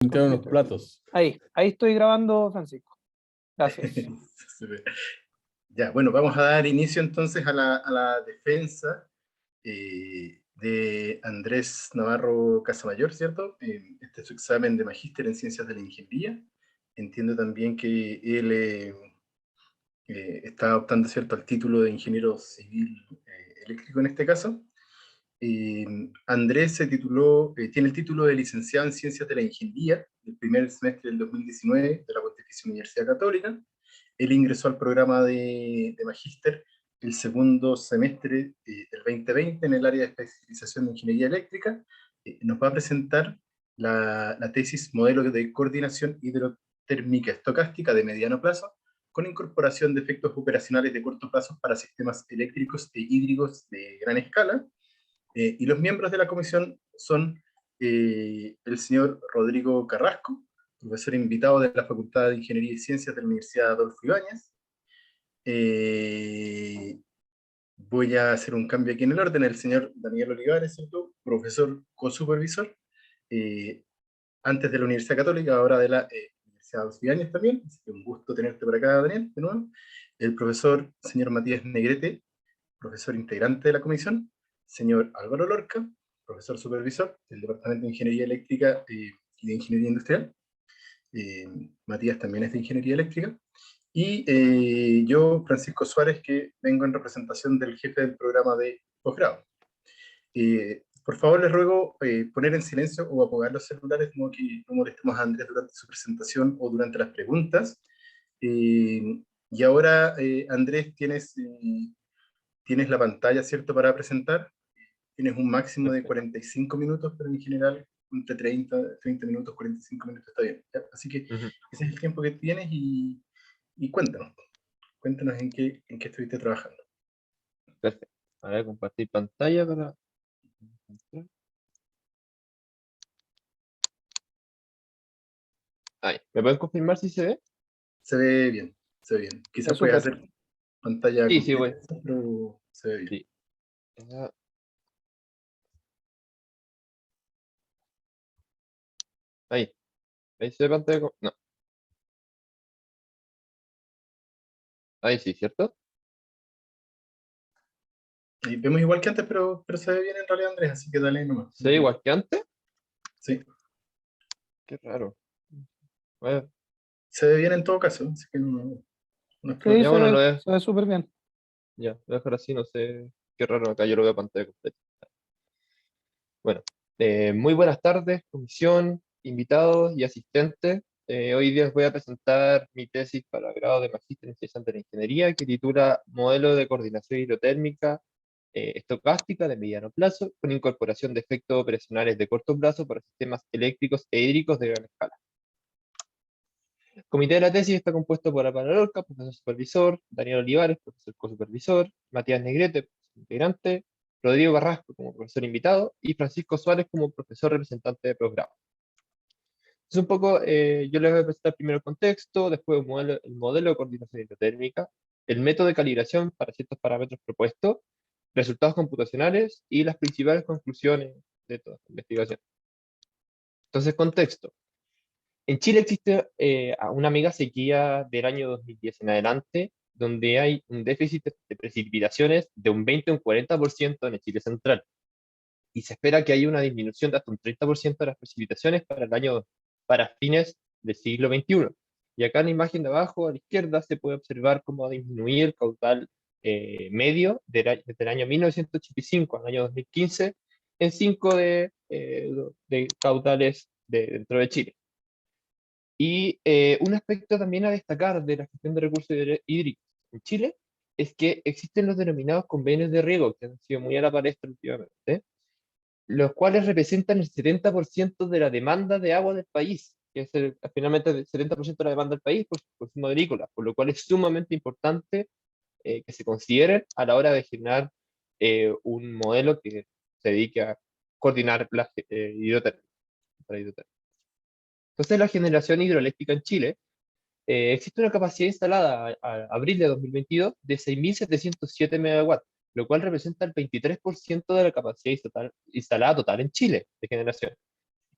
Entraron unos platos. Ahí estoy grabando, Francisco. Gracias. Ya, bueno, vamos a dar inicio entonces a la defensa de Andrés Navarro Casamayor, ¿cierto? Este es su examen de magíster en Ciencias de la Ingeniería. Entiendo también que él está optando, ¿cierto?, al título de ingeniero civil eléctrico en este caso. Andrés se tituló, tiene el título de licenciado en Ciencias de la Ingeniería del primer semestre del 2019 de la Pontificia Universidad Católica. Él ingresó al programa de magíster el segundo semestre del 2020 en el área de especialización de Ingeniería Eléctrica. Nos va a presentar la tesis Modelo de Coordinación Hidrotérmica Estocástica de Mediano Plazo, con incorporación de efectos operacionales de corto plazo para sistemas eléctricos e hídricos de gran escala. Y los miembros de la comisión son el señor Rodrigo Carrasco, profesor invitado de la Facultad de Ingeniería y Ciencias de la Universidad Adolfo Ibáñez. Voy a hacer un cambio aquí en el orden. El señor Daniel Olivares, ¿cierto?, profesor cosupervisor, antes de la Universidad Católica, ahora de la Universidad Adolfo Ibáñez también. Así que un gusto tenerte por acá, Daniel, de nuevo. El profesor señor Matías Negrete, profesor integrante de la comisión. Señor Álvaro Lorca, profesor supervisor del Departamento de Ingeniería Eléctrica y de Ingeniería Industrial. Matías también es de Ingeniería Eléctrica. Y yo, Francisco Suárez, que vengo en representación del jefe del programa de posgrado. Por favor, les ruego poner en silencio o apagar los celulares, de modo que no molestemos a Andrés durante su presentación o durante las preguntas. Y ahora, Andrés, tienes la pantalla, ¿cierto?, para presentar. Tienes un máximo de 45 minutos, pero en general entre 30 minutos, 45 minutos está bien, ¿ya? Así que ese es el tiempo que tienes y cuéntanos en qué estuviste trabajando. Perfecto. Ahora compartir pantalla para... Ahí. ¿Me pueden confirmar si se ve? Se ve bien, se ve bien. Quizás Está puedes súper. hacer pantalla Sí, completa, voy. pero se ve bien. Sí. Ahí. Ahí se ve pantalla. No. Ahí sí, ¿cierto? Y vemos igual que antes, pero se ve bien en realidad, Andrés, así que dale nomás. ¿Se ve igual que antes? Sí, Qué raro. Bueno, se ve bien en todo caso, así que no es Sí, problema. ya bueno, lo veo. se ve súper bien. Ya, voy a dejar así, no sé. Qué raro, acá yo lo veo pantalla completa. Bueno, muy buenas tardes, comisión, invitados y asistentes. Hoy día les voy a presentar mi tesis para grado de magíster en Ciencias de la Ingeniería, que titula Modelo de Coordinación Hidrotérmica Estocástica de Mediano Plazo, con incorporación de efectos operacionales de corto plazo para sistemas eléctricos e hídricos de gran escala. El comité de la tesis está compuesto por Álvaro Lorca, profesor supervisor, Daniel Olivares, profesor cosupervisor, Matías Negrete, profesor integrante, Rodrigo Carrasco como profesor invitado y Francisco Suárez como profesor representante de posgrado. Es un poco, yo les voy a presentar primero el contexto, después el modelo de coordinación hidrotérmica, el método de calibración para ciertos parámetros propuestos, resultados computacionales y las principales conclusiones de toda esta investigación. Entonces, contexto. En Chile existe una mega sequía del año 2010 en adelante, donde hay un déficit de precipitaciones de un 20 o un 40% en el Chile central. Y se espera que haya una disminución de hasta un 30% de las precipitaciones para fines del siglo XXI. Y acá en la imagen de abajo, a la izquierda, se puede observar cómo ha disminuido el caudal medio desde el año 1985 al año 2015 en 5 de caudales dentro de Chile. Y un aspecto también a destacar de la gestión de recursos hídricos en Chile es que existen los denominados convenios de riego, que han sido muy a la palestra últimamente, los cuales representan el 70% de la demanda de agua del país, que es finalmente el 70% de la demanda del país por consumo agrícola, por lo cual es sumamente importante que se consideren a la hora de generar un modelo que se dedique a coordinar la hidrotermia. Entonces, la generación hidroeléctrica en Chile, existe una capacidad instalada a abril de 2022 de 6.707 megawatts, lo cual representa el 23% de la capacidad instalada total en Chile de generación.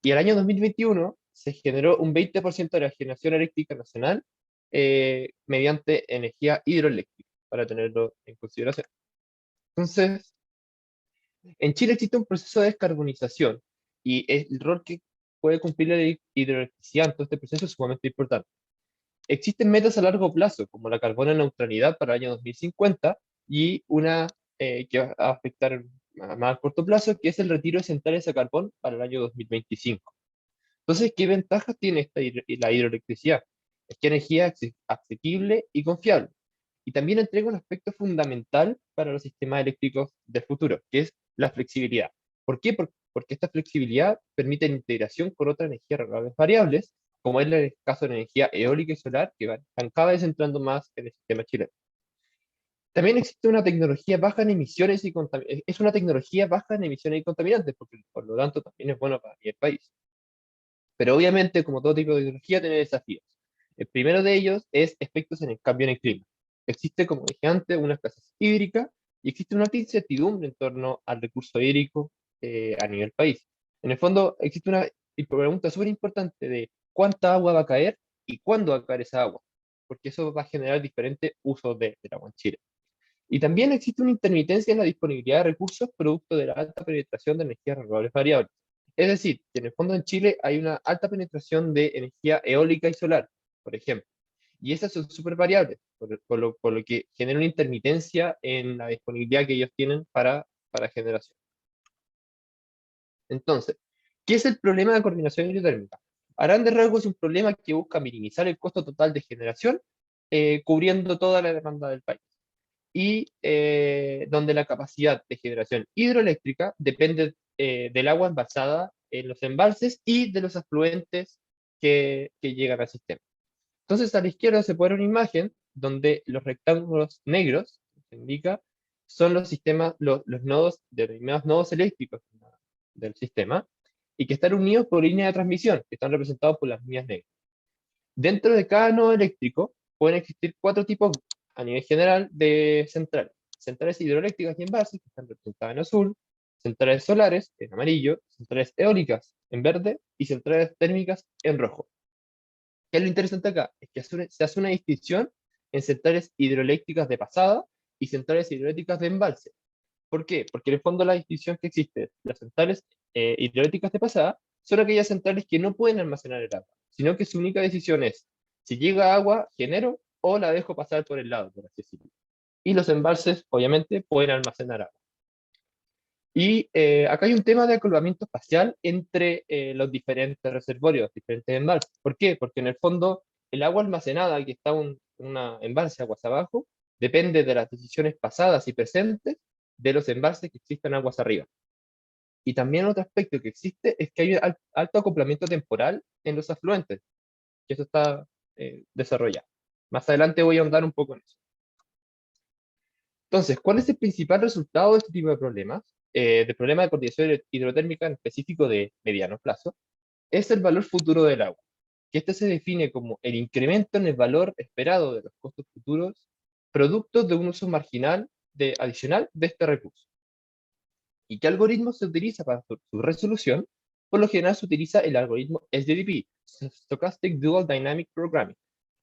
Y el año 2021 se generó un 20% de la generación eléctrica nacional mediante energía hidroeléctrica, para tenerlo en consideración. Entonces, en Chile existe un proceso de descarbonización y el rol que puede cumplir la hidroelectricidad en todo este proceso es sumamente importante. Existen metas a largo plazo, como la carbono neutralidad para el año 2050 y una que va a afectar a más corto plazo, que es el retiro de centrales a carbón para el año 2025. Entonces, ¿qué ventajas tiene la hidroelectricidad? Es que energía asequible y confiable. Y también entrega un aspecto fundamental para los sistemas eléctricos del futuro, que es la flexibilidad. ¿Por qué? Porque esta flexibilidad permite la integración con otras energías renovables variables, como es el caso de la energía eólica y solar, que están cada vez entrando más en el sistema chileno. También existe una tecnología baja en emisiones y es una tecnología baja en emisiones y contaminantes, porque por lo tanto también es bueno para el país. Pero obviamente, como todo tipo de tecnología, tiene desafíos. El primero de ellos es efectos en el cambio en el clima. Existe, como dije antes, una escasez hídrica y existe una alta incertidumbre en torno al recurso hídrico a nivel país. En el fondo, existe una pregunta súper importante de cuánta agua va a caer y cuándo va a caer esa agua, porque eso va a generar diferentes usos del agua en Chile. Y también existe una intermitencia en la disponibilidad de recursos producto de la alta penetración de energías renovables variables. Es decir, que en el fondo en Chile hay una alta penetración de energía eólica y solar, por ejemplo. Y esas son súper variables, por lo que genera una intermitencia en la disponibilidad que ellos tienen para generación. Entonces, ¿qué es el problema de coordinación hidrotérmica? A grandes rasgos es un problema que busca minimizar el costo total de generación, cubriendo toda la demanda del país y donde la capacidad de generación hidroeléctrica depende del agua embalsada en los embalses y de los afluentes que llegan al sistema. Entonces, a la izquierda se puede ver una imagen donde los rectángulos negros, que indica, son los sistemas, los nodos, determinados nodos eléctricos del sistema, y que están unidos por líneas de transmisión, que están representados por las líneas negras. Dentro de cada nodo eléctrico pueden existir 4 tipos a nivel general de centrales. Centrales hidroeléctricas y embalses, que están representadas en azul, centrales solares en amarillo, centrales eólicas en verde y centrales térmicas en rojo. ¿Qué es lo interesante acá? Es que se hace una distinción en centrales hidroeléctricas de pasada y centrales hidroeléctricas de embalse. ¿Por qué? Porque en el fondo la distinción que existe, las centrales hidroeléctricas de pasada, son aquellas centrales que no pueden almacenar el agua, sino que su única decisión es, si llega agua, genero o la dejo pasar por el lado, por así decirlo. Y los embalses, obviamente, pueden almacenar agua. Y acá hay un tema de acoplamiento espacial entre los diferentes reservorios, los diferentes embalses. ¿Por qué? Porque en el fondo el agua almacenada que está en una embalse aguas abajo depende de las decisiones pasadas y presentes de los embalses que existen aguas arriba. Y también otro aspecto que existe es que hay un alto acoplamiento temporal en los afluentes, que eso está desarrollado. Más adelante voy a ahondar un poco en eso. Entonces, ¿cuál es el principal resultado de este tipo de problemas? Del problema de coordinación hidrotérmica en específico de mediano plazo, es el valor futuro del agua, que este se define como el incremento en el valor esperado de los costos futuros, producto de un uso marginal adicional de este recurso. ¿Y qué algoritmo se utiliza para su resolución? Por lo general se utiliza el algoritmo SDDP, Stochastic Dual Dynamic Programming.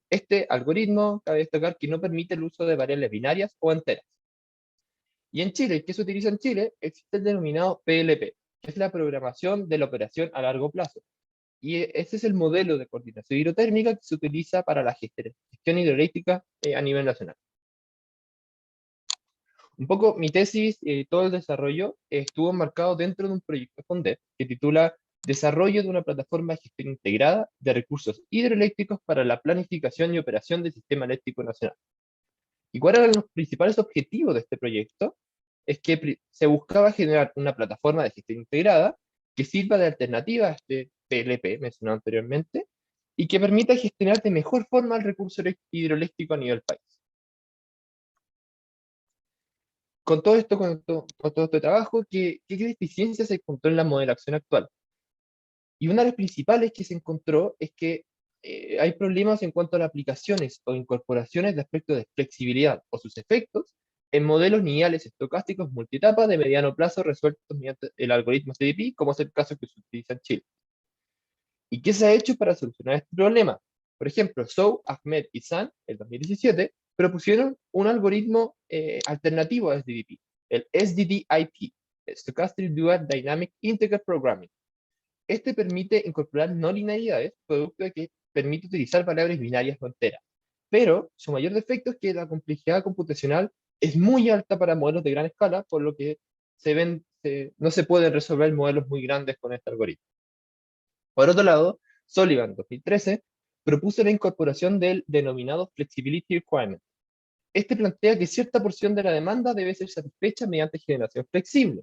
Este algoritmo, cabe destacar que no permite el uso de variables binarias o enteras. Y en Chile, ¿qué se utiliza en Chile? Existe el denominado PLP, que es la programación de la operación a largo plazo. Y ese es el modelo de coordinación hidrotérmica que se utiliza para la gestión hidroeléctrica a nivel nacional. Un poco mi tesis y todo el desarrollo estuvo marcado dentro de un proyecto FONDEP que titula Desarrollo de una plataforma de gestión integrada de recursos hidroeléctricos para la planificación y operación del sistema eléctrico nacional. ¿Y cuáles eran los principales objetivos de este proyecto? Es que se buscaba generar una plataforma de gestión integrada que sirva de alternativa a este PLP mencionado anteriormente y que permita gestionar de mejor forma el recurso hidroeléctrico a nivel país. Con todo esto, con todo este trabajo, ¿qué deficiencias se encontró en la modelación actual? Y una de las principales que se encontró es que hay problemas en cuanto a las aplicaciones o incorporaciones de aspectos de flexibilidad o sus efectos en modelos lineales estocásticos multietapa de mediano plazo resueltos mediante el algoritmo CDP, como es el caso que se utiliza en Chile. ¿Y qué se ha hecho para solucionar este problema? Por ejemplo, Zhou, Ahmed y Zhang, en 2017, propusieron un algoritmo alternativo a SDDP, el SDDIP, Stochastic Dual Dynamic Integer Programming. Este permite incorporar no linealidades, producto de que permite utilizar variables binarias no enteras. Pero su mayor defecto es que la complejidad computacional es muy alta para modelos de gran escala, por lo que no se pueden resolver modelos muy grandes con este algoritmo. Por otro lado, Sullivan, 2013, propuso la incorporación del denominado Flexibility Requirement. Este plantea que cierta porción de la demanda debe ser satisfecha mediante generación flexible.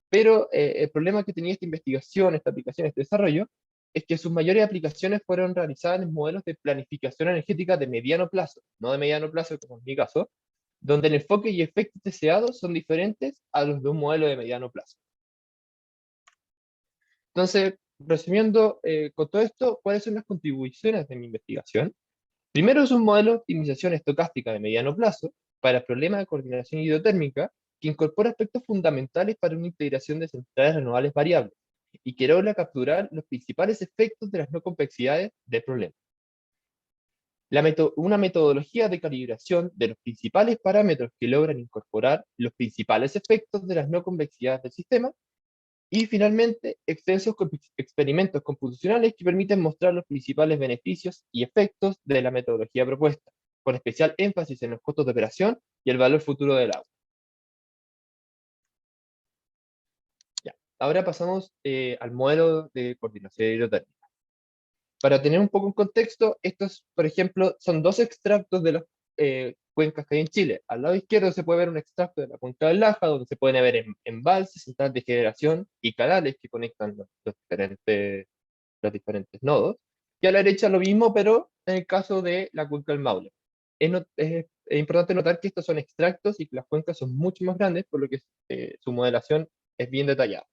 Pero el problema que tenía esta investigación, esta aplicación, este desarrollo, es que sus mayores aplicaciones fueron realizadas en modelos de planificación energética de mediano plazo, no de mediano plazo como en mi caso, donde el enfoque y efectos deseados son diferentes a los de un modelo de mediano plazo. Entonces, resumiendo con todo esto, ¿cuáles son las contribuciones de mi investigación? Primero, es un modelo de optimización estocástica de mediano plazo para problemas de coordinación hidrotérmica que incorpora aspectos fundamentales para una integración de centrales renovables variables y que logra capturar los principales efectos de las no complejidades del problema. Una metodología de calibración de los principales parámetros que logran incorporar los principales efectos de las no convexidades del sistema. Y finalmente, extensos experimentos computacionales que permiten mostrar los principales beneficios y efectos de la metodología propuesta, con especial énfasis en los costos de operación y el valor futuro del agua. Ya. Ahora pasamos al modelo de coordinación hidrotérmica. Para tener un poco en contexto, estos, por ejemplo, son dos extractos de las cuencas que hay en Chile. Al lado izquierdo se puede ver un extracto de la cuenca del Laja, donde se pueden ver embalses, centrales de generación y canales que conectan los diferentes nodos. Y a la derecha lo mismo, pero en el caso de la cuenca del Maule. Es importante notar que estos son extractos y que las cuencas son mucho más grandes, por lo que su modelación es bien detallada.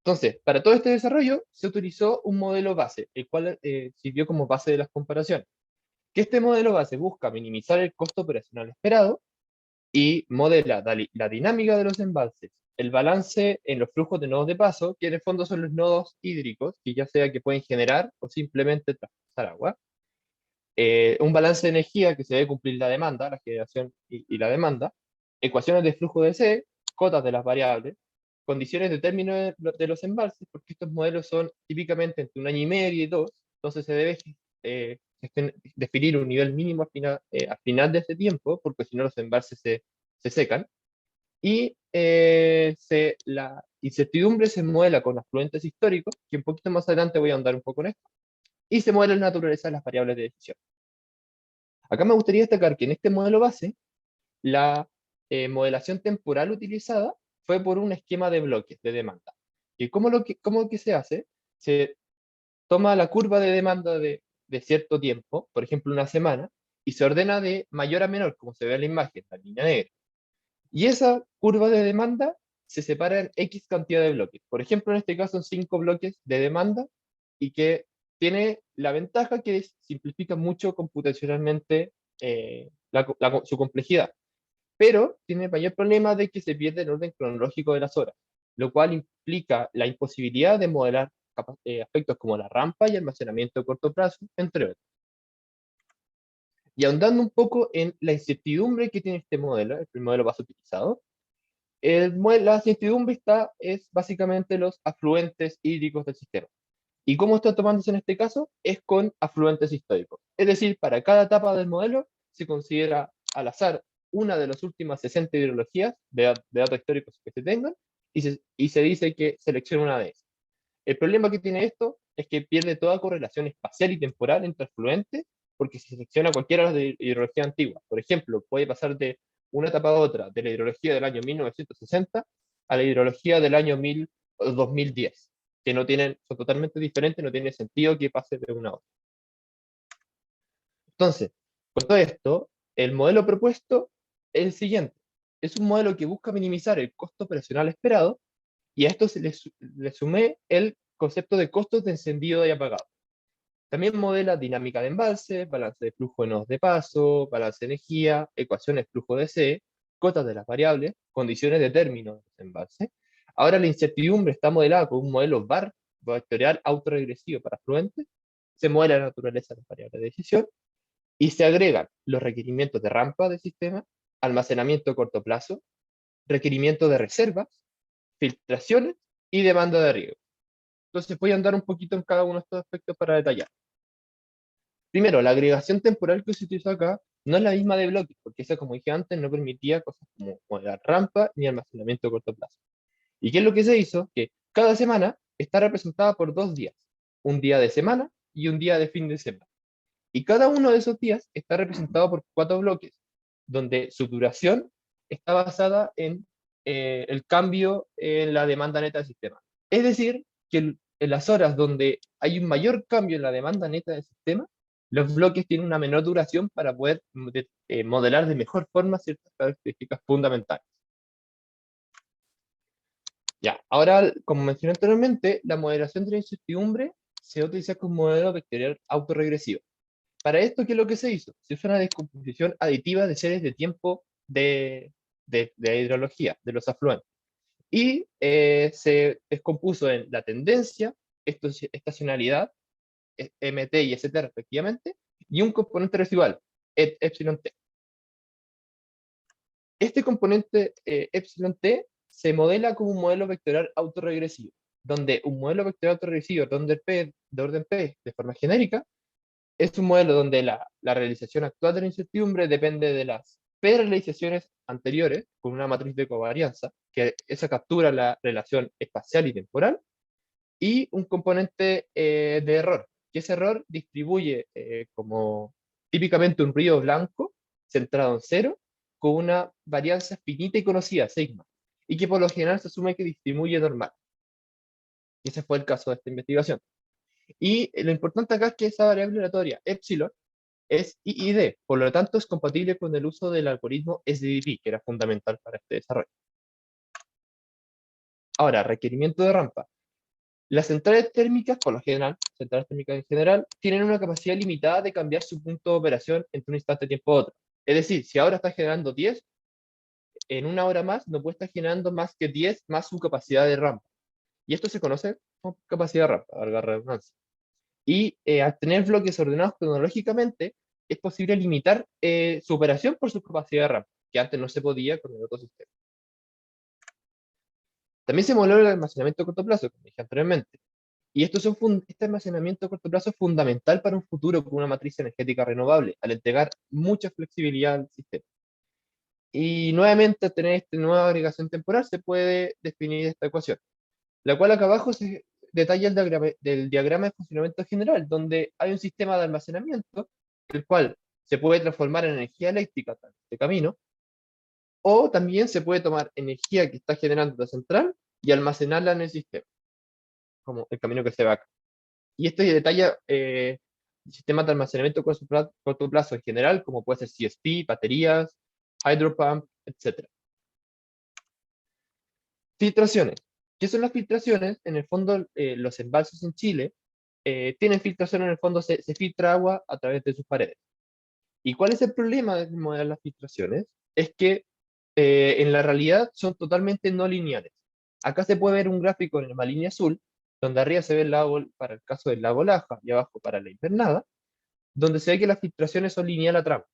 Entonces, para todo este desarrollo se utilizó un modelo base, el cual sirvió como base de las comparaciones. Que este modelo base busca minimizar el costo operacional esperado y modela la dinámica de los embalses, el balance en los flujos de nodos de paso, que en el fondo son los nodos hídricos, que ya sea que pueden generar o simplemente transportar agua, un balance de energía que se debe cumplir la demanda, la generación y la demanda, ecuaciones de flujo de C, cotas de las variables, condiciones de término de los embalses, porque estos modelos son típicamente entre 1 año y medio y 2, entonces se debe definir un nivel mínimo al final de ese tiempo, porque si no los embalses se secan, y la incertidumbre se modela con afluentes históricos, que un poquito más adelante voy a ahondar un poco en esto, y se modela la naturaleza de las variables de decisión. Acá me gustaría destacar que en este modelo base, la modelación temporal utilizada fue por un esquema de bloques de demanda. ¿Y cómo que se hace? Se toma la curva de demanda de cierto tiempo, por ejemplo una semana, y se ordena de mayor a menor, como se ve en la imagen, la línea negra. Y esa curva de demanda se separa en X cantidad de bloques. Por ejemplo, en este caso son 5 bloques de demanda y que tiene la ventaja que simplifica mucho computacionalmente su complejidad. Pero tiene el mayor problema de que se pierde el orden cronológico de las horas, lo cual implica la imposibilidad de modelar aspectos como la rampa y almacenamiento a corto plazo, entre otros. Y ahondando un poco en la incertidumbre que tiene este modelo, el modelo base utilizado, la incertidumbre es básicamente los afluentes hídricos del sistema. ¿Y cómo está tomándose en este caso? Es con afluentes históricos. Es decir, para cada etapa del modelo se considera al azar una de las últimas 60 hidrologías de datos históricos que se tengan y se dice que selecciona una de esas. El problema que tiene esto es que pierde toda correlación espacial y temporal entre afluentes porque se selecciona cualquiera de la hidrología antigua. Por ejemplo, puede pasar de una etapa a otra, de la hidrología del año 1960 a la hidrología del año 2010, que son totalmente diferentes, no tiene sentido que pase de una a otra. Entonces, con todo esto, el modelo propuesto es el siguiente. Es un modelo que busca minimizar el costo operacional esperado y a esto se le sumé el concepto de costos de encendido y apagado. También modela dinámica de embalse, balance de flujo de nodos de paso, balance de energía, ecuaciones de flujo de C, cotas de las variables, condiciones de término de los embalses. Ahora la incertidumbre está modelada con un modelo VAR vectorial autorregresivo para fluentes, se modela la naturaleza de las variables de decisión y se agregan los requerimientos de rampa del sistema, almacenamiento a corto plazo, requerimientos de reservas, filtraciones y demanda de riego. Entonces voy a andar un poquito en cada uno de estos aspectos para detallar. Primero, la agregación temporal que se utilizó acá no es la misma de bloques, porque esa, como dije antes, no permitía cosas como modelar rampa ni almacenamiento a corto plazo. ¿Y qué es lo que se hizo? Que cada semana está representada por 2 días, un día de semana y un día de fin de semana. Y cada uno de esos días está representado por 4 bloques, donde su duración está basada en el cambio en la demanda neta del sistema. Es decir, que en las horas donde hay un mayor cambio en la demanda neta del sistema, los bloques tienen una menor duración para poder modelar de mejor forma ciertas características fundamentales. Ya, ahora, como mencioné anteriormente, la modelación de la incertidumbre se utiliza como modelo vectorial autorregresivo. Para esto, ¿qué es lo que se hizo? Se hizo una descomposición aditiva de series de tiempo de hidrología, de los afluentes. Y se descompuso en la tendencia, estacionalidad, MT y ST respectivamente, y un componente residual, epsilon T. Este componente epsilon T se modela como un modelo vectorial autorregresivo, donde un modelo vectorial autorregresivo de orden P de forma genérica es un modelo donde la realización actual de la incertidumbre depende de las realizaciones anteriores con una matriz de covarianza, que esa captura la relación espacial y temporal, y un componente de error, que ese error distribuye como típicamente un río blanco centrado en cero, con una varianza finita y conocida, sigma, y que por lo general se asume que distribuye normal. Y ese fue el caso de esta investigación. Y lo importante acá es que esa variable aleatoria, epsilon, es IID, por lo tanto es compatible con el uso del algoritmo SDDP, que era fundamental para este desarrollo. Ahora, requerimiento de rampa. Las centrales térmicas, por lo general, centrales térmicas en general, tienen una capacidad limitada de cambiar su punto de operación entre un instante de tiempo a otro. Es decir, si ahora está generando 10, en una hora más no puede estar generando más que 10 más su capacidad de rampa. Y esto se conoce como capacidad de rampa, valga la redundancia. Y al tener bloques ordenados cronológicamente, es posible limitar su operación por su capacidad de RAM, que antes no se podía con el otro sistema. También se modeló el almacenamiento a corto plazo, como dije anteriormente. Y este almacenamiento a corto plazo es fundamental para un futuro con una matriz energética renovable, al entregar mucha flexibilidad al sistema. Y nuevamente, al tener esta nueva agregación temporal, se puede definir esta ecuación, la cual acá abajo se detalla del diagrama de funcionamiento general, donde hay un sistema de almacenamiento, el cual se puede transformar en energía eléctrica en este camino, o también se puede tomar energía que está generando la central y almacenarla en el sistema, como el camino que se va acá. Y esto detalla sistemas de almacenamiento a corto plazo en general, como puede ser CSP, baterías, hydropump, etc. Filtraciones. ¿Qué son las filtraciones? En el fondo, los embalses en Chile tienen filtración, en el fondo se filtra agua a través de sus paredes. ¿Y cuál es el problema de modelar las filtraciones? Es que en la realidad son totalmente no lineales. Acá se puede ver un gráfico en la línea azul, donde arriba se ve el lago, para el caso del lago Laja, y abajo para la invernada, donde se ve que las filtraciones son lineales a tramos.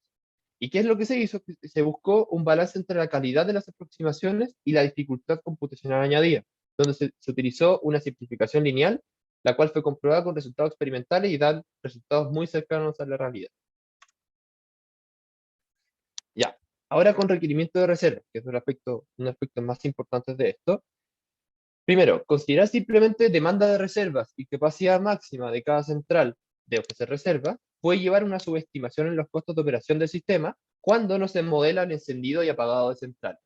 ¿Y qué es lo que se hizo? Se buscó un balance entre la calidad de las aproximaciones y la dificultad computacional añadida, donde se utilizó una simplificación lineal, la cual fue comprobada con resultados experimentales y dan resultados muy cercanos a la realidad. Ya, ahora con requerimiento de reserva, que es un aspecto más importante de esto. Primero, considerar simplemente demanda de reservas y capacidad máxima de cada central de ofrecer reservas puede llevar a una subestimación en los costos de operación del sistema cuando no se modela el encendido y apagado de centrales.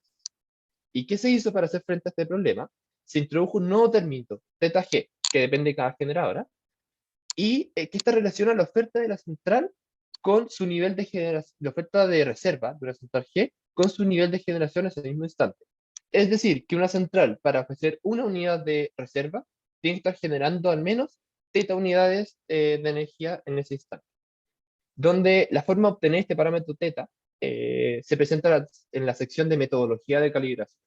¿Y qué se hizo para hacer frente a este problema? Se introdujo un nuevo término, θg, que depende de cada generadora, y que esta relaciona la oferta de la central con su nivel de generación, la oferta de reserva de una central G con su nivel de generación en ese mismo instante. Es decir, que una central para ofrecer una unidad de reserva tiene que estar generando al menos θ unidades de energía en ese instante. Donde la forma de obtener este parámetro θ se presenta en la sección de metodología de calibración.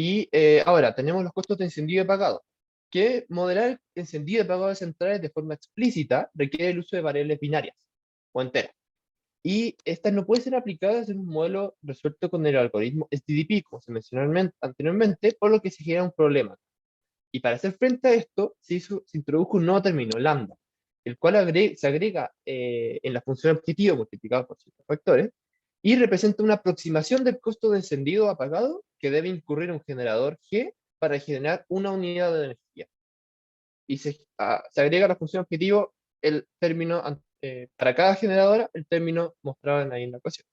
Y ahora tenemos los costos de encendido y apagado, que modelar el encendido y apagado de centrales de forma explícita requiere el uso de variables binarias o enteras. Y estas no pueden ser aplicadas en un modelo resuelto con el algoritmo STDP, como se mencionó anteriormente, por lo que se genera un problema. Y para hacer frente a esto, se introdujo un nuevo término, lambda, el cual se agrega en la función objetivo multiplicado por ciertos factores, y representa una aproximación del costo de encendido o apagado que debe incurrir un generador G para generar una unidad de energía. Y se agrega a la función objetivo el término, para cada generadora, el término mostrado ahí en la ecuación,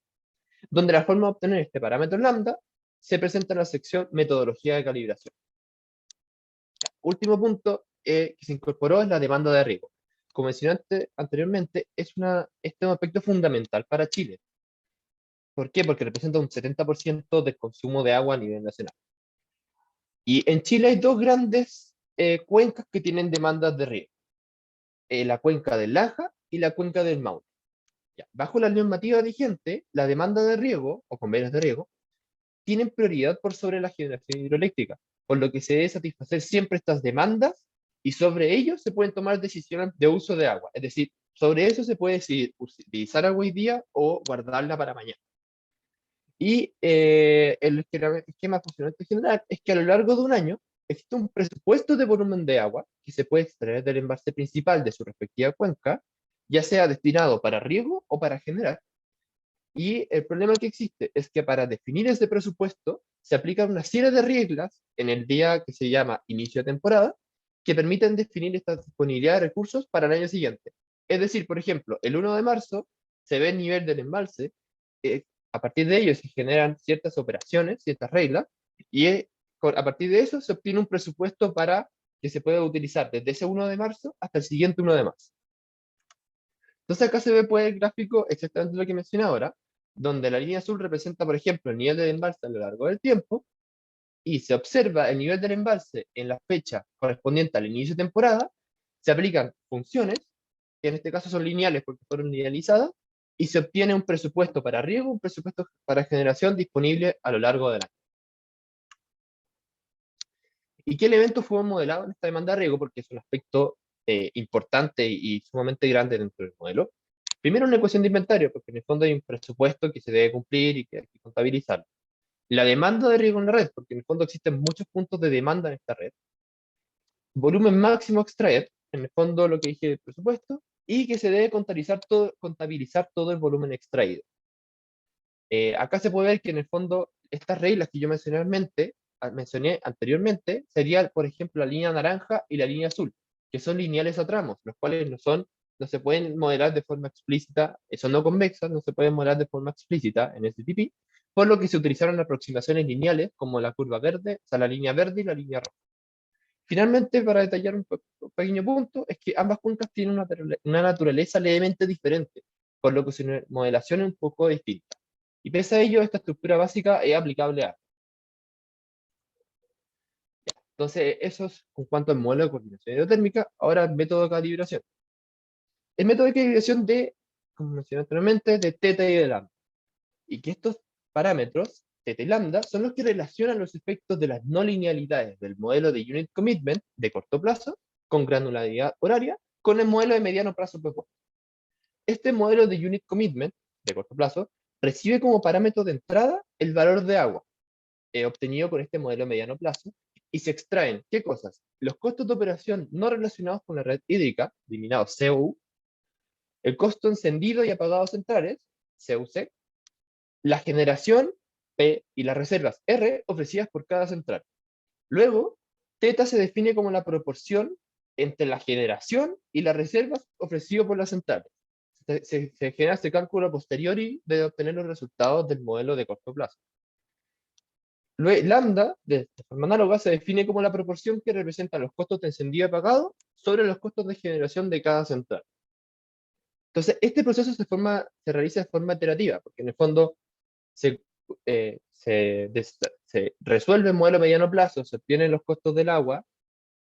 donde la forma de obtener este parámetro lambda se presenta en la sección metodología de calibración. Último punto que se incorporó es la demanda de riego. Como mencioné anteriormente, este es un aspecto fundamental para Chile. ¿Por qué? Porque representa un 70% del consumo de agua a nivel nacional. Y en Chile hay dos grandes cuencas que tienen demandas de riego. La cuenca del Laja y la cuenca del Maule. Ya, bajo la normativa vigente, la demanda de riego, o convenios de riego, tienen prioridad por sobre la generación hidroeléctrica, por lo que se debe satisfacer siempre estas demandas y sobre ello se pueden tomar decisiones de uso de agua. Es decir, sobre eso se puede decidir utilizar agua hoy día o guardarla para mañana. Y el esquema funcionante general es que a lo largo de un año existe un presupuesto de volumen de agua que se puede extraer del embalse principal de su respectiva cuenca, ya sea destinado para riego o para generar. Y el problema que existe es que para definir ese presupuesto se aplican una serie de reglas en el día que se llama inicio de temporada que permiten definir esta disponibilidad de recursos para el año siguiente. Es decir, por ejemplo, el 1 de marzo se ve el nivel del embalse, a partir de ello se generan ciertas operaciones, ciertas reglas, y a partir de eso se obtiene un presupuesto para que se pueda utilizar desde ese 1 de marzo hasta el siguiente 1 de marzo. Entonces acá se ve pues, el gráfico exactamente lo que mencioné ahora, donde la línea azul representa, por ejemplo, el nivel del embalse a lo largo del tiempo, y se observa el nivel del embalse en la fecha correspondiente al inicio de temporada, se aplican funciones, que en este caso son lineales porque fueron linealizadas, y se obtiene un presupuesto para riego, un presupuesto para generación disponible a lo largo del año. ¿Y qué elementos fueron modelados en esta demanda de riego? Porque es un aspecto importante y sumamente grande dentro del modelo. Primero, una ecuación de inventario, porque en el fondo hay un presupuesto que se debe cumplir y que hay que contabilizar. La demanda de riego en la red, porque en el fondo existen muchos puntos de demanda en esta red. Volumen máximo a extraer, en el fondo lo que dije del presupuesto, y que se debe contabilizar todo el volumen extraído. Acá se puede ver que en el fondo estas reglas que yo mencioné anteriormente serían, por ejemplo, la línea naranja y la línea azul, que son lineales a tramos, los cuales no se pueden modelar de forma explícita, son no convexas, no se pueden modelar de forma explícita en STP, por lo que se utilizaron aproximaciones lineales como la curva verde, o sea, la línea verde y la línea roja. Finalmente, para detallar un pequeño punto, es que ambas cuencas tienen una naturaleza levemente diferente, por lo que su modelación es un poco distinta. Y pese a ello, esta estructura básica es aplicable a. Entonces, eso es en cuanto al modelo de coordinación hidrotérmica. Ahora, el método de calibración. El método de calibración como mencioné anteriormente, de teta y de lambda. Y que estos parámetros, teta y lambda, son los que relacionan los efectos de las no linealidades del modelo de unit commitment de corto plazo, con granularidad horaria, con el modelo de mediano plazo propuesto. Este modelo de unit commitment de corto plazo recibe como parámetro de entrada el valor de agua obtenido con este modelo de mediano plazo y se extraen, ¿qué cosas? Los costos de operación no relacionados con la red hídrica, denominados COU, el costo encendido y apagado centrales, CUC, la generación, P, y las reservas, R, ofrecidas por cada central. Luego, θ se define como la proporción entre la generación y las reservas ofrecidas por las centrales. Se genera este cálculo a posteriori de obtener los resultados del modelo de corto plazo. Luego, lambda, de forma análoga, se define como la proporción que representa los costos de encendido y apagado sobre los costos de generación de cada central. Entonces, este proceso se realiza de forma iterativa, porque en el fondo se resuelve el modelo a mediano plazo, se obtienen los costos del agua,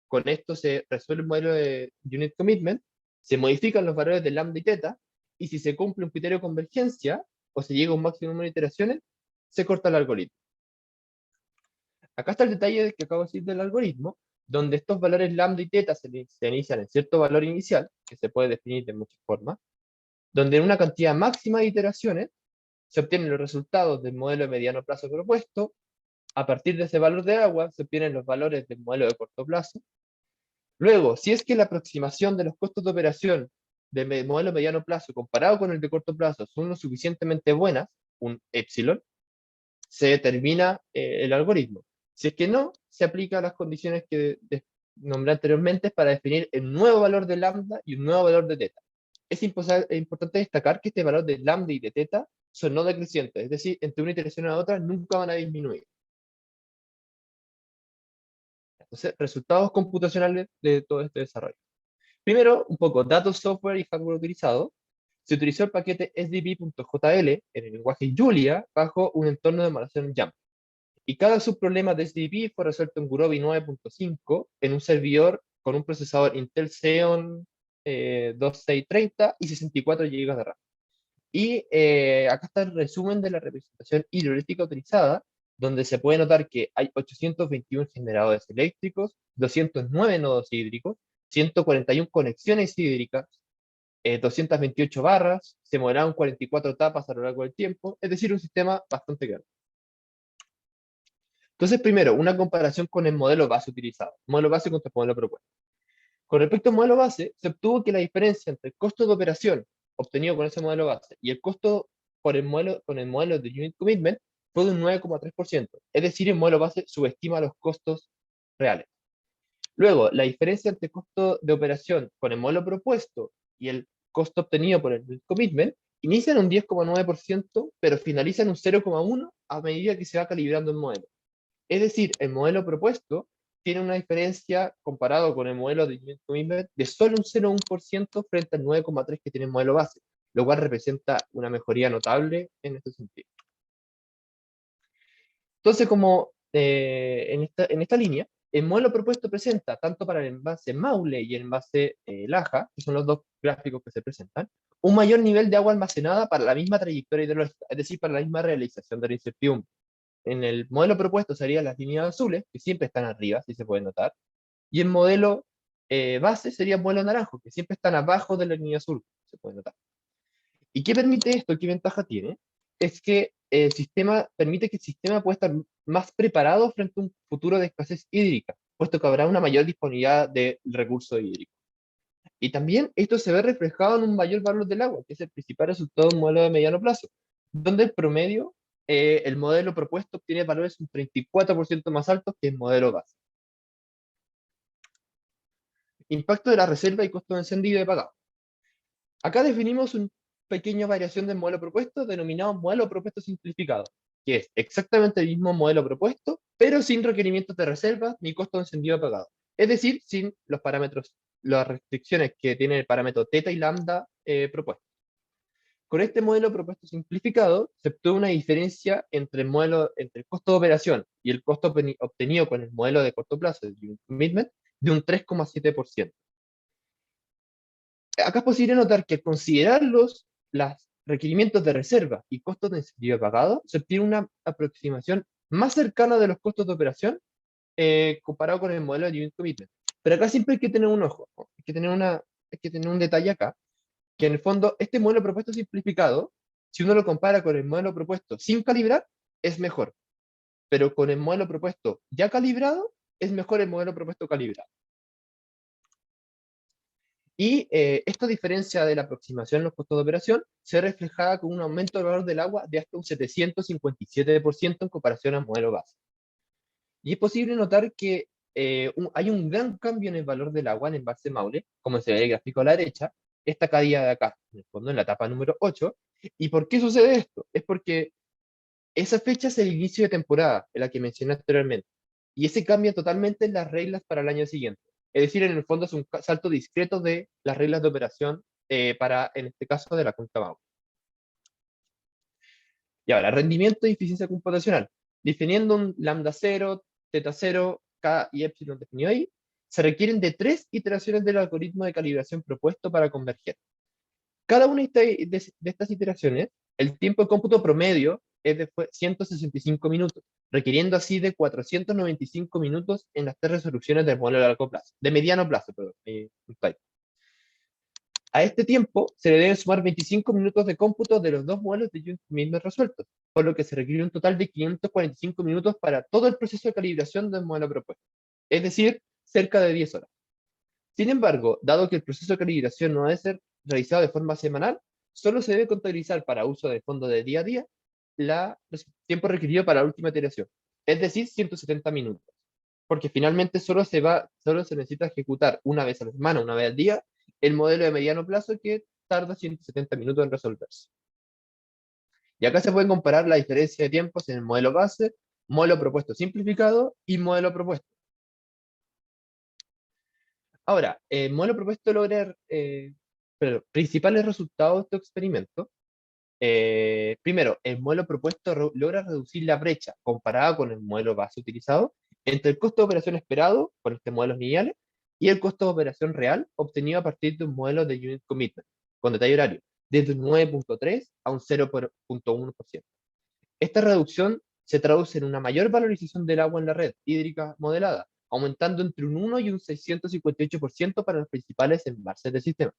con esto se resuelve el modelo de unit commitment, se modifican los valores de lambda y teta, y si se cumple un criterio de convergencia, o se llega a un máximo número de iteraciones, se corta el algoritmo. Acá está el detalle que acabo de decir del algoritmo, donde estos valores lambda y teta se inician en cierto valor inicial, que se puede definir de muchas formas, donde en una cantidad máxima de iteraciones se obtienen los resultados del modelo de mediano plazo propuesto. A partir de ese valor de agua se obtienen los valores del modelo de corto plazo. Luego, si es que la aproximación de los costos de operación del modelo de mediano plazo comparado con el de corto plazo son lo suficientemente buenas, un epsilon, se determina el algoritmo. Si es que no, se aplica las condiciones que nombré anteriormente para definir el nuevo valor de lambda y un nuevo valor de teta. Es importante destacar que este valor de lambda y de teta son no decrecientes, es decir, entre una iteración y la otra nunca van a disminuir. Entonces, resultados computacionales de todo este desarrollo. Primero, un poco datos, software y hardware utilizado. Se utilizó el paquete sdp.jl en el lenguaje Julia bajo un entorno de emulación YAML. Y cada subproblema de SDP fue resuelto en Gurobi 9.5 en un servidor con un procesador Intel Xeon 2630 y 64 GB de RAM. Y acá está el resumen de la representación hidroeléctrica utilizada, donde se puede notar que hay 821 generadores eléctricos, 209 nodos hídricos, 141 conexiones hídricas, 228 barras, se modelaron 44 etapas a lo largo del tiempo, es decir, un sistema bastante grande. Entonces, primero, una comparación con el modelo base utilizado, modelo base contra el modelo propuesto. Con respecto al modelo base, se obtuvo que la diferencia entre el costo de operación obtenido con ese modelo base y el costo con el modelo de Unit Commitment fue de un 9,3%. Es decir, el modelo base subestima los costos reales. Luego, la diferencia entre el costo de operación con el modelo propuesto y el costo obtenido por el Unit Commitment inicia en un 10,9%, pero finaliza en un 0,1% a medida que se va calibrando el modelo. Es decir, el modelo propuesto tiene una diferencia comparado con el modelo de Unit Commitment de solo un 0,1% frente al 9,3% que tiene el modelo base, lo cual representa una mejoría notable en este sentido. Entonces, como en esta línea, el modelo propuesto presenta, tanto para el envase Maule y el envase Laja, que son los dos gráficos que se presentan, un mayor nivel de agua almacenada para la misma trayectoria hidrológica, es decir, para la misma realización de la incertidumbre. En el modelo propuesto serían las líneas azules, que siempre están arriba, si se puede notar, y el modelo base sería el modelo naranjo, que siempre están abajo de la línea azul, se puede notar. ¿Y qué permite esto? ¿Qué ventaja tiene? Es que el sistema permite que el sistema pueda estar más preparado frente a un futuro de escasez hídrica, puesto que habrá una mayor disponibilidad del recurso hídrico. Y también esto se ve reflejado en un mayor valor del agua, que es el principal resultado de un modelo de mediano plazo, donde el promedio, el modelo propuesto obtiene valores un 34% más altos que el modelo base. Impacto de la reserva y costo de encendido y apagado. Acá definimos una pequeña variación del modelo propuesto denominado modelo propuesto simplificado, que es exactamente el mismo modelo propuesto, pero sin requerimientos de reserva ni costo de encendido y apagado. Es decir, sin los parámetros, las restricciones que tiene el parámetro teta y lambda propuesto. Con este modelo propuesto simplificado, se obtuvo una diferencia entre el costo de operación y el costo obtenido con el modelo de corto plazo, de Unit Commitment, de un 3,7%. Acá es posible notar que al considerar los requerimientos de reserva y costos de encendido apagado, se obtiene una aproximación más cercana de los costos de operación comparado con el modelo de Unit Commitment. Pero acá siempre hay que tener un ojo, ¿no? Hay que tener un detalle acá, que en el fondo este modelo propuesto simplificado, si uno lo compara con el modelo propuesto sin calibrar, es mejor. Pero con el modelo propuesto ya calibrado, es mejor el modelo propuesto calibrado. Y esta diferencia de la aproximación en los costos de operación se reflejaba con un aumento del valor del agua de hasta un 757% en comparación al modelo base. Y es posible notar que hay un gran cambio en el valor del agua en el envase Maule, como se ve en el gráfico a la derecha, esta caída de acá, en el fondo, en la etapa número 8. ¿Y por qué sucede esto? Es porque esa fecha es el inicio de temporada, en la que mencioné anteriormente, y ese cambia totalmente las reglas para el año siguiente. Es decir, en el fondo es un salto discreto de las reglas de operación para, en este caso, de la cuenca Maule. Y ahora, rendimiento y eficiencia computacional. Definiendo un lambda 0, teta 0, k y epsilon definido ahí, se requieren de 3 iteraciones del algoritmo de calibración propuesto para converger. Cada una de estas iteraciones, el tiempo de cómputo promedio es de 165 minutos, requiriendo así de 495 minutos en las 3 resoluciones del modelo de largo plazo, de mediano plazo, perdón. A este tiempo se le deben sumar 25 minutos de cómputo de los 2 modelos de Unit resueltos, por lo que se requiere un total de 545 minutos para todo el proceso de calibración del modelo propuesto, es decir, cerca de 10 horas. Sin embargo, dado que el proceso de calibración no debe ser realizado de forma semanal, solo se debe contabilizar para uso de fondo de día a día el tiempo requerido para la última iteración, es decir, 170 minutos, porque finalmente solo se necesita ejecutar una vez a la semana, una vez al día, el modelo de mediano plazo que tarda 170 minutos en resolverse. Y acá se puede comparar la diferencia de tiempos en el modelo base, modelo propuesto simplificado y modelo propuesto. Ahora, el modelo propuesto logra principales resultados de este experimento. Primero, el modelo propuesto logra reducir la brecha comparada con el modelo base utilizado entre el costo de operación esperado por este modelo lineales y el costo de operación real obtenido a partir de un modelo de Unit Commitment con detalle horario, desde un 9.3 a un 0.1%. Esta reducción se traduce en una mayor valorización del agua en la red hídrica modelada, aumentando entre un 1 y un 658% para los principales embalses del sistema.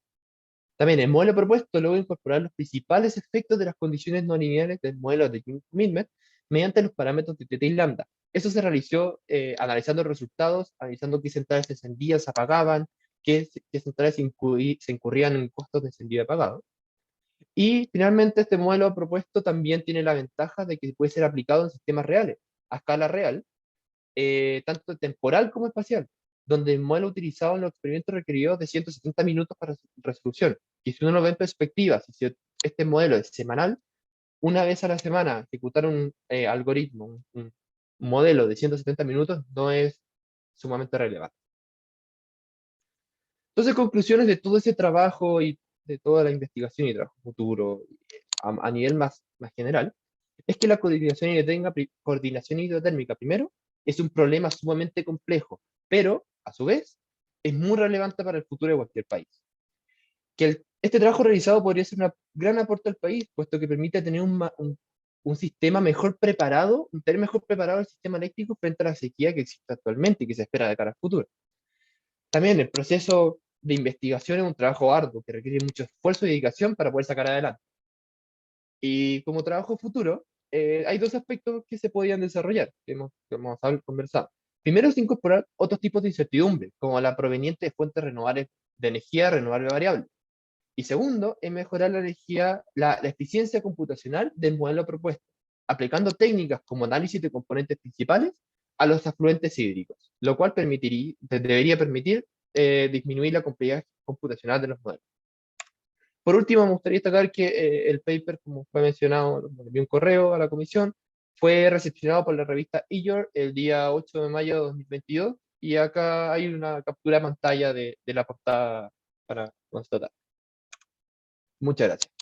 También el modelo propuesto logra incorporar los principales efectos de las condiciones no lineales del modelo de Unit Commitment mediante los parámetros de θ y lambda. Eso se realizó analizando los resultados, analizando qué centrales se encendían, se apagaban, qué centrales se incurrían en costos de encendido y apagado. Y finalmente este modelo propuesto también tiene la ventaja de que puede ser aplicado en sistemas reales, a escala real, tanto temporal como espacial, donde el modelo utilizado en los experimentos requirió de 170 minutos para resolución. Y si uno lo ve en perspectiva, si este modelo es semanal, una vez a la semana ejecutar un algoritmo, un modelo de 170 minutos no es sumamente relevante. Entonces, conclusiones de todo ese trabajo y de toda la investigación y trabajo futuro a nivel más general, es que la coordinación hidrotérmica, primero, es un problema sumamente complejo, pero, a su vez, es muy relevante para el futuro de cualquier país. Que este trabajo realizado podría ser un gran aporte al país, puesto que permite tener un sistema mejor preparado, tener mejor preparado el sistema eléctrico frente a la sequía que existe actualmente y que se espera de cara al futuro. También el proceso de investigación es un trabajo arduo que requiere mucho esfuerzo y dedicación para poder sacar adelante. Y como trabajo futuro, hay 2 aspectos que se podían desarrollar, que hemos conversado. Primero es incorporar otros tipos de incertidumbre, como la proveniente de fuentes renovables de energía renovable variable. Y segundo es mejorar la eficiencia computacional del modelo propuesto, aplicando técnicas como análisis de componentes principales a los afluentes hídricos, lo cual debería permitir disminuir la complejidad computacional de los modelos. Por último, me gustaría destacar que el paper, como fue mencionado, me envió un correo a la comisión, fue recepcionado por la revista EJOR el día 8 de mayo de 2022, y acá hay una captura de pantalla de la portada para constatar. Muchas gracias.